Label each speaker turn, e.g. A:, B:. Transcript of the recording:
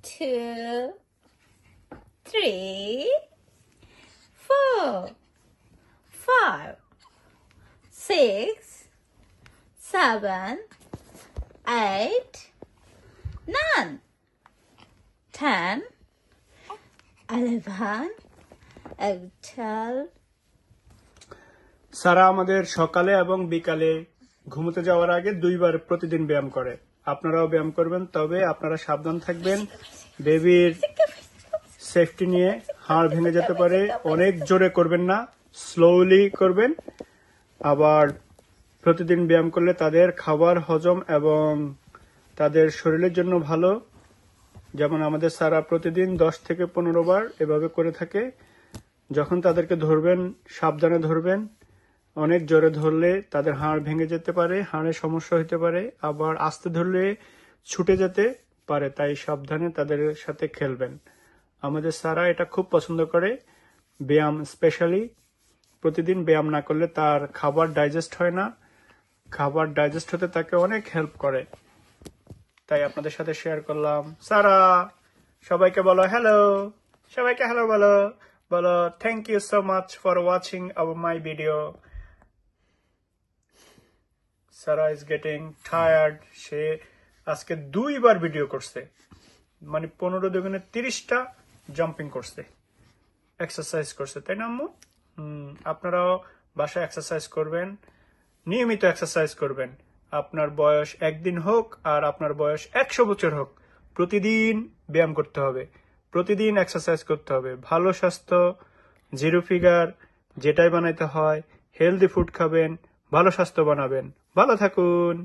A: 2, 3, 4, 5, 6, 7, 8, 9, 10, 11, and 12.
B: সারা আমাদের সকালে এবং বিকালে ঘুমোতে যাওয়ার আগে 2 বার প্রতিদিন ব্যায়াম করে। আপনারাও ব্যায়াম করবেন, তবে আপনারা সাবধান থাকবেন। বেবির সেফটি নিয়ে হাড় ভেঙে যেতে পারে। অনেক জোরে করবেন না, স্লোলি করবেন। আবার প্রতিদিন ব্যায়াম করলে তাদের খাবার হজম এবং তাদের শরীরের জন্য ভালো। যেমন আমাদের সারা প্রতিদিন 10 থেকে 15 বার এভাবে করে থাকে। যখন তাদেরকে ধরবেন, সাবধানে ধরবেন। অনেক জোরে ধরলে তাদের হাড় ভেঙে যেতে পারে, হাড়ে সমস্যা হতে পারে। আবার আস্তে ধরলে ছুটে যেতে পারে, তাই সাবধানে তাদের সাথে খেলবেন। আমাদের সারা এটা খুব পছন্দ করে, ব্যায়াম স্পেশালি। প্রতিদিন ব্যায়াম না করলে তার খাবার ডাইজেস্ট হয় না। খাবার ডাইজেস্ট হতে তাকে অনেক হেল্প করে, তাই আপনাদের সাথে শেয়ার করলাম। সারা, সবাইকে বলো হ্যালো, সবাইকে হ্যালো বলো, বলো thank you so much for watching our my video. Sara is getting tired. সে আজকে 2 বার ভিডিও করছে, মানে 15 দুগুণে 30টা জাম্পিং করছে, এক্সারসাইজ করছে, তাই না আম্মু? আপনারাও বাসায় এক্সারসাইজ করবেন, নিয়মিত এক্সারসাইজ করবেন। আপনার বয়স 1 দিন হোক আর আপনার বয়স 100 বছর হোক, প্রতিদিন ব্যায়াম করতে হবে, প্রতিদিন এক্সারসাইজ করতে হবে। ভালো স্বাস্থ্য, জিরো ফিগার, যেটাই বানাইতে হয়, হেলদি ফুড খাবেন, ভালো স্বাস্থ্য বানাবেন। ভালো থাকুন।